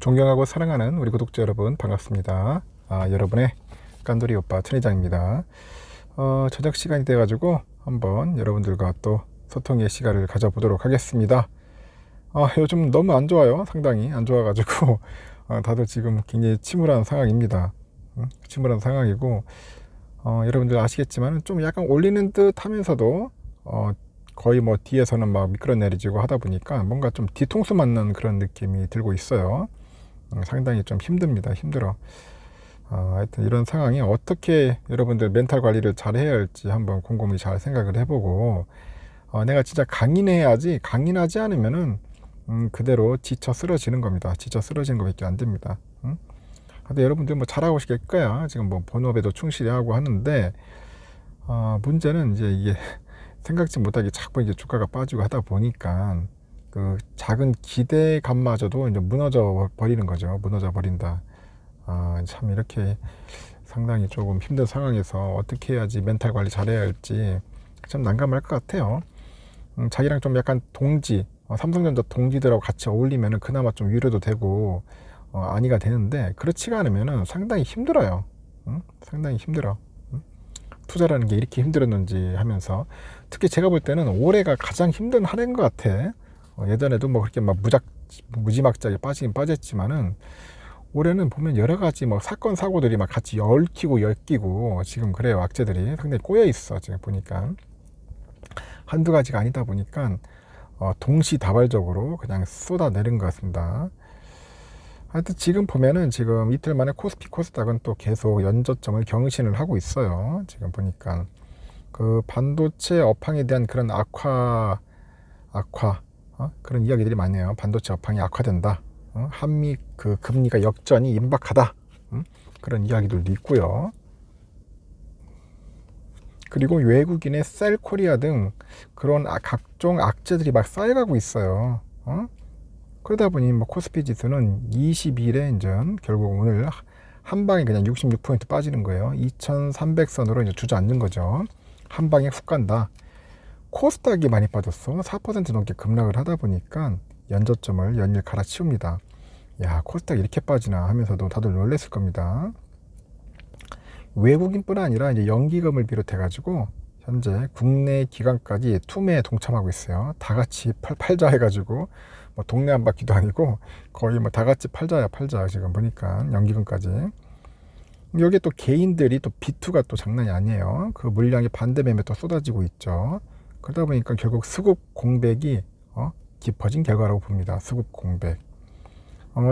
존경하고 사랑하는 우리 구독자 여러분 반갑습니다. 여러분의 깐돌이 오빠 천회장입니다. 저녁 시간이 돼가지고 한번 여러분들과 또 소통의 시간을 가져보도록 하겠습니다. 요즘 너무 안 좋아요. 상당히 안 좋아가지고 다들 지금 굉장히 침울한 상황입니다. 침울한 상황이고 여러분들 아시겠지만 좀 약간 올리는 듯 하면서도 거의 뭐 뒤에서는 막 미끄러내리지고 하다 보니까 뭔가 좀 뒤통수 맞는 그런 느낌이 들고 있어요. 상당히 좀 힘들어. 하여튼 이런 상황이 어떻게 여러분들 멘탈 관리를 잘 해야 할지 한번 곰곰이 잘 생각을 해보고 내가 진짜 강인해야지, 강인하지 않으면은 그대로 지쳐 쓰러지는 겁니다. 지쳐 쓰러지는 것밖에 안 됩니다. 근데 여러분들 뭐 잘하고 계실 거야. 지금 뭐 본업에도 충실히 하고 하는데 문제는 이제 이게 생각지 못하게 자꾸 이제 주가가 빠지고 하다 보니까 그 작은 기대감마저도 이제 무너져 버리는 거죠. 무너져 버린다. 참 이렇게 상당히 조금 힘든 상황에서 어떻게 해야지 멘탈 관리 잘해야 할지 참 난감할 것 같아요. 자기랑 좀 약간 동지, 삼성전자 동지들하고 같이 어울리면은 그나마 좀 위로도 되고 안위가 되는데 그렇지가 않으면은 상당히 힘들어요. 상당히 힘들어. 투자라는 게 이렇게 힘들었는지 하면서 특히 제가 볼 때는 올해가 가장 힘든 한 해인 것 같아. 예전에도 뭐 그렇게 막 무지막지하게 빠지긴 빠졌지만은 올해는 보면 여러 가지 뭐 사건 사고들이 막 같이 엮이고 지금 그래요. 악재들이 상당히 꼬여 있어. 지금 보니까 한두 가지가 아니다 보니까 동시다발적으로 그냥 쏟아내린 것 같습니다. 하여튼 지금 보면은 지금 이틀 만에 코스피 코스닥은 또 계속 연저점을 경신을 하고 있어요. 지금 보니까 그 반도체 업황에 대한 그런 악화 그런 이야기들이 많네요. 반도체 업황이 악화된다. 한미 그 금리가 역전이 임박하다. 그런 이야기들도 있고요. 그리고 외국인의 셀코리아 등 그런 각종 악재들이 막 쌓여가고 있어요. 그러다 보니 뭐 코스피 지수는 22일에 이제 결국 오늘 한 방에 그냥 66포인트 빠지는 거예요. 2300선으로 이제 주저앉는 거죠. 한 방에 훅 간다. 코스닥이 많이 빠졌어. 4% 넘게 급락을 하다 보니까 연저점을 연일 갈아치웁니다. 야, 코스닥 이렇게 빠지나 하면서도 다들 놀랐을 겁니다. 외국인뿐 아니라 이제 연기금을 비롯해 가지고 현재 국내 기관까지 투매에 동참하고 있어요. 다 같이 팔자 해가지고 뭐 동네 한 바퀴도 아니고 거의 뭐 다 같이 팔자 지금 보니까 연기금까지. 여기에 또 개인들이 또 B2가 또 장난이 아니에요. 그 물량이 반대 매매 또 쏟아지고 있죠. 그러다 보니까 결국 수급 공백이 깊어진 결과라고 봅니다. 수급 공백.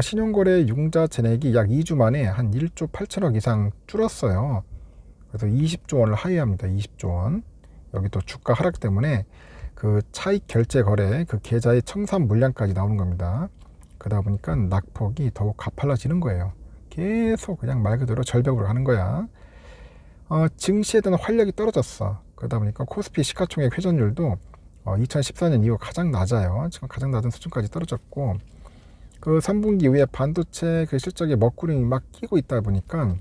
신용거래 융자 잔액이 약 2주 만에 한 1조 8천억 이상 줄었어요. 그래서 20조 원을 하회합니다. 20조 원. 여기 또 주가 하락 때문에 그 차익 결제 거래 그 계좌의 청산 물량까지 나오는 겁니다. 그러다 보니까 낙폭이 더욱 가팔라지는 거예요. 계속 그냥 말 그대로 절벽으로 가는 거야. 증시에 대한 활력이 떨어졌어. 그러다 보니까 코스피 시가총액 회전율도 2014년 이후 가장 낮아요. 지금 가장 낮은 수준까지 떨어졌고 그 3분기 이후에 반도체 그 실적에 먹구름이 막 끼고 있다 보니까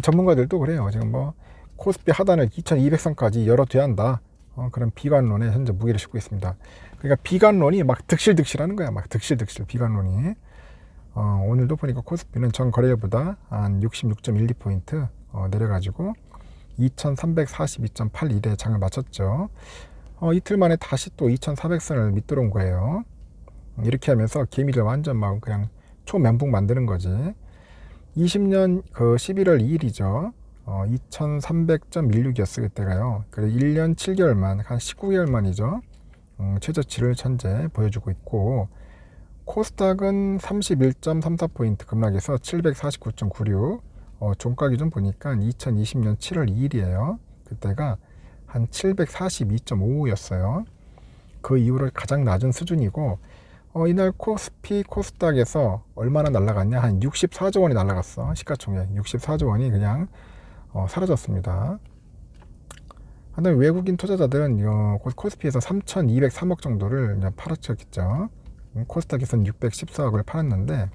전문가들도 그래요. 지금 뭐 코스피 하단을 2200선까지 열어둬야 한다. 그런 비관론에 현재 무게를 싣고 있습니다. 그러니까 비관론이 막 득실득실하는 거야. 막 득실득실 비관론이. 오늘도 보니까 코스피는 전 거래일보다 한 66.12포인트 내려가지고 2342.81에 장을 마쳤죠. 이틀 만에 다시 또 2400선을 밑들어온 거예요. 이렇게 하면서 개미를 완전 막 그냥 초멘붕 만드는 거지. 20년 그 11월 2일이죠. 2300.16이었어 그때가요. 그래서 1년 7개월 만, 한 19개월 만이죠. 최저치를 현재 보여주고 있고 코스닥은 31.34포인트 급락해서 749.96. 종가 기준 보니까 2020년 7월 2일이에요. 그때가 한 742.55였어요. 그 이후로 가장 낮은 수준이고 이날 코스피 코스닥에서 얼마나 날라갔냐? 한 64조 원이 날라갔어. 시가총액 64조 원이 그냥 사라졌습니다. 하여튼 외국인 투자자들은 코스피에서 3,203억 정도를 팔아쳤겠죠. 코스닥에서는 614억을 팔았는데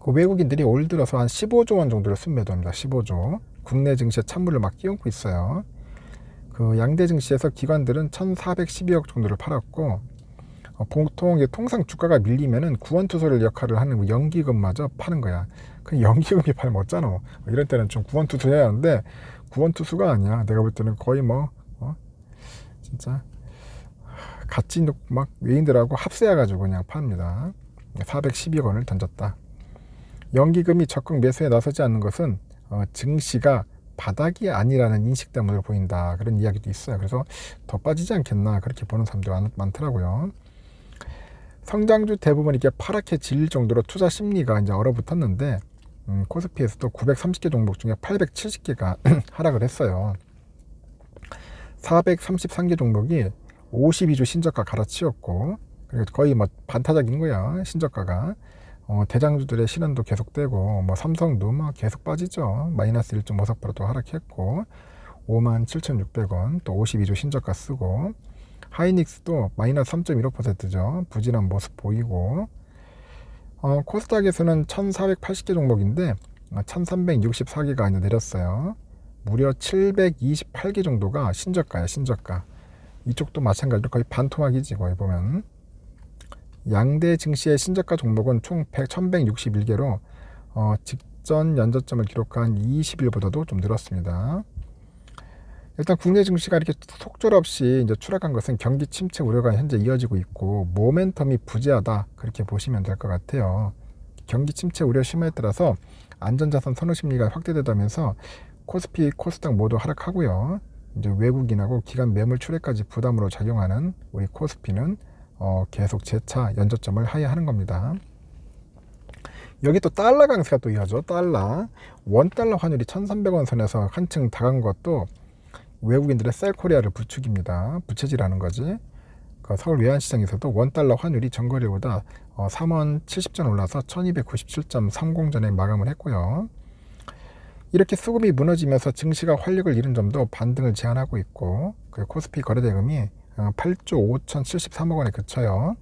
그 외국인들이 올 들어서 한 15조 원 정도를 순매도합니다. 15조. 국내 증시에 찬물을 막 끼얹고 있어요. 그 양대 증시에서 기관들은 1,412억 정도를 팔았고 보통 통상 주가가 밀리면은 구원투수를 역할을 하는 연기금마저 파는 거야. 그 연기금이 팔 못잖아. 이럴 때는 좀 구원투수 해야 하는데 구원투수가 아니야. 내가 볼 때는 거의 진짜 같이 막 외인들하고 합세해가지고 그냥 팝니다. 412억 원을 던졌다. 연기금이 적극 매수에 나서지 않는 것은 증시가 바닥이 아니라는 인식 때문에 보인다. 그런 이야기도 있어요. 그래서 더 빠지지 않겠나 그렇게 보는 사람들이 많더라고요. 성장주 대부분 이렇게 파랗게 질릴 정도로 투자 심리가 이제 얼어붙었는데 코스피에서도 930개 종목 중에 870개가 하락을 했어요. 433개 종목이 52주 신저가 갈아치웠고, 그리고 거의 반타작인 거야 신저가가. 대장주들의 실현도 계속되고, 삼성도 계속 빠지죠. 마이너스 1.54%도 하락했고, 57,600원 또 52주 신저가 쓰고, 하이닉스도 마이너스 3.15%죠. 부진한 모습 보이고, 코스닥에서는 1480개 종목인데 1364개가 아니라 내렸어요. 무려 728개 정도가 신저가야, 신저가. 이쪽도 마찬가지로 거의 반토막이지, 거의 보면. 양대 증시의 신저가 종목은 총 1161개로 직전 연저점을 기록한 20일보다도 좀 늘었습니다. 일단 국내 증시가 이렇게 속절없이 이제 추락한 것은 경기 침체 우려가 현재 이어지고 있고 모멘텀이 부재하다 그렇게 보시면 될 것 같아요. 경기 침체 우려 심화에 따라서 안전자산 선호 심리가 확대되다면서 코스피, 코스닥 모두 하락하고요. 이제 외국인하고 기관 매물 출회까지 부담으로 작용하는 우리 코스피는 계속 재차 연저점을 하회하는 겁니다. 여기 또 달러 강세가 또 이어져. 달러 원달러 환율이 1,300원 선에서 한층 다간 것도 외국인들의 셀코리아를 부추깁니다. 부채질하는 거지. 서울 외환시장에서도 원달러 환율이 전거래보다 3원 70전 올라서 1297.30전에 마감을 했고요. 이렇게 수급이 무너지면서 증시가 활력을 잃은 점도 반등을 제한하고 있고, 코스피 거래대금이 8조 5,073억 원에 그쳐요.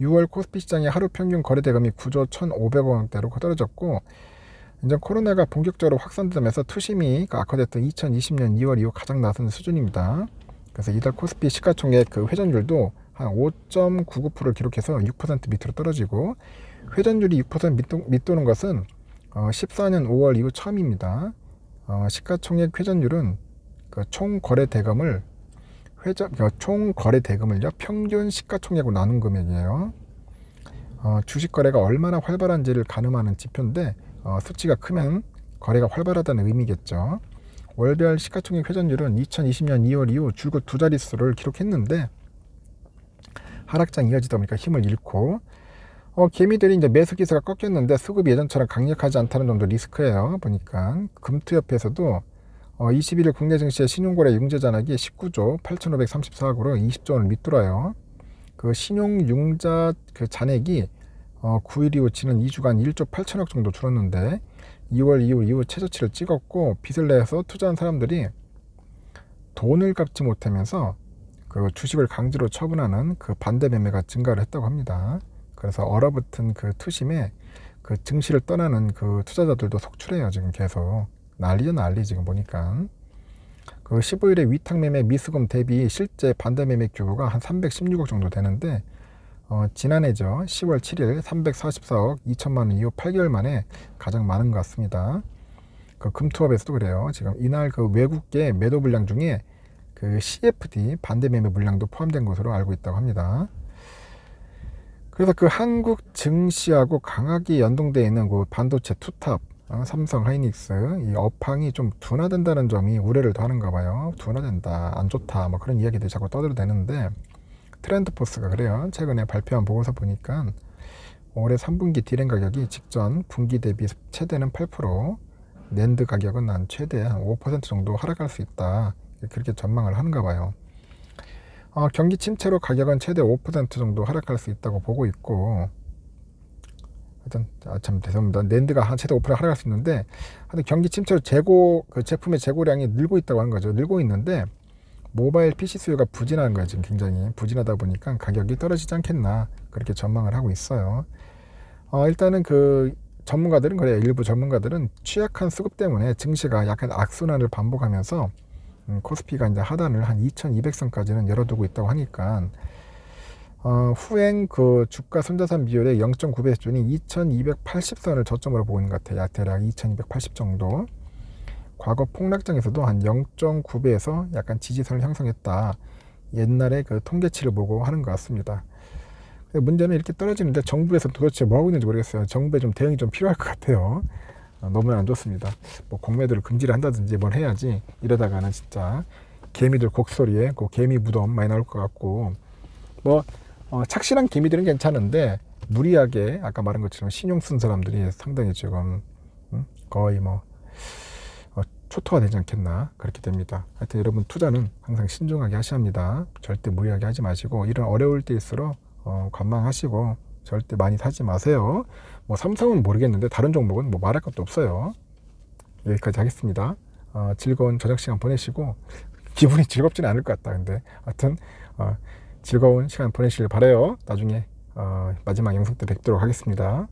6월 코스피 시장의 하루 평균 거래대금이 9조 1,500억 원대로 떨어졌고, 이제 코로나가 본격적으로 확산되면서 투심이 악화됐던 2020년 2월 이후 가장 낮은 수준입니다. 그래서 이달 코스피 시가총액 회전율도 한 5.99%를 기록해서 6% 밑으로 떨어지고, 회전율이 6% 밑도는 것은 14년 5월 이후 처음입니다. 시가총액 회전율은 총 거래 대금을요 평균 시가총액으로 나눈 금액이에요. 주식 거래가 얼마나 활발한지를 가늠하는 지표인데 수치가 크면 거래가 활발하다는 의미겠죠. 월별 시가총액 회전율은 2020년 2월 이후 줄곧 두 자릿수를 기록했는데 하락장 이어지다 보니까 힘을 잃고, 개미들이 이제 매수 기세가 꺾였는데 수급이 예전처럼 강력하지 않다는 점도 리스크예요. 보니까 금투협회에서도 21일 국내 증시의 신용거래 융자 잔액이 19조 8,534억으로 20조 원을 밑돌아요. 그 신용융자 잔액이 9일 이후 지난 2주간 1조 8천억 정도 줄었는데 2월 이후 최저치를 찍었고, 빚을 내서 투자한 사람들이 돈을 갚지 못하면서 그 주식을 강제로 처분하는 그 반대 매매가 증가를 했다고 합니다. 그래서 얼어붙은 그 투심에 그 증시를 떠나는 그 투자자들도 속출해요. 지금 계속 난리죠, 난리. 지금 보니까 그 15일에 위탁 매매 미수금 대비 실제 반대 매매 규모가 한 316억 정도 되는데 지난해죠. 10월 7일 344억 2천만 원 이후 8개월 만에 가장 많은 것 같습니다. 그 금투업에서도 그래요. 지금 이날 그 외국계 매도 물량 중에 그 CFD 반대 매매 물량도 포함된 것으로 알고 있다고 합니다. 그래서 그 한국 증시하고 강하게 연동되어 있는 그 반도체 투탑, 삼성, 하이닉스 이 업황이 좀 둔화된다는 점이 우려를 더하는가 봐요. 둔화된다, 안 좋다, 그런 이야기들이 자꾸 떠들어대는데 트렌드포스가 그래요. 최근에 발표한 보고서 보니까 올해 3분기 디램 가격이 직전 분기 대비 최대는 8%, 낸드 가격은 한 최대 한 5% 정도 하락할 수 있다. 그렇게 전망을 하는가 봐요. 경기 침체로 가격은 최대 5% 정도 하락할 수 있다고 보고 있고, 하여튼 참 죄송합니다. 낸드가 한 최대 5% 하락할 수 있는데, 하여튼 경기 침체로 그 제품의 재고량이 늘고 있다고 하는 거죠. 늘고 있는데 모바일 PC 수요가 부진하는 거예요. 지금 굉장히 부진하다 보니까 가격이 떨어지지 않겠나 그렇게 전망을 하고 있어요. 일단은 그 전문가들은 그래요. 일부 전문가들은 취약한 수급 때문에 증시가 약간 악순환을 반복하면서 코스피가 이제 하단을 한 2200선까지는 열어두고 있다고 하니까 후행 그 주가 손자산 비율의 0.9배 수준이 2280선을 저점으로 보고 있는 것 같아요. 대략 2280 정도. 과거 폭락장에서도 한 0.9배에서 약간 지지선을 형성했다. 옛날에 그 통계치를 보고 하는 것 같습니다. 문제는 이렇게 떨어지는데 정부에서 도대체 뭐 하고 있는지 모르겠어요. 정부에 좀 대응이 좀 필요할 것 같아요. 너무 안 좋습니다. 뭐 공매도를 금지를 한다든지 뭘 해야지, 이러다가는 진짜 개미들 곡소리에 그 개미 무덤 많이 나올 것 같고, 뭐 착실한 개미들은 괜찮은데 무리하게 아까 말한 것처럼 신용 쓴 사람들이 상당히 지금 거의 뭐 초토화 되지 않겠나 그렇게 됩니다. 하여튼 여러분, 투자는 항상 신중하게 하셔야 합니다. 절대 무리하게 하지 마시고, 이런 어려울 때일수록 관망하시고 절대 많이 사지 마세요. 뭐 삼성은 모르겠는데 다른 종목은 뭐 말할 것도 없어요. 여기까지 하겠습니다. 즐거운 저녁 시간 보내시고, 기분이 즐겁지는 않을 것 같다. 근데 하여튼 즐거운 시간 보내시길 바라요. 나중에 마지막 영상 때 뵙도록 하겠습니다.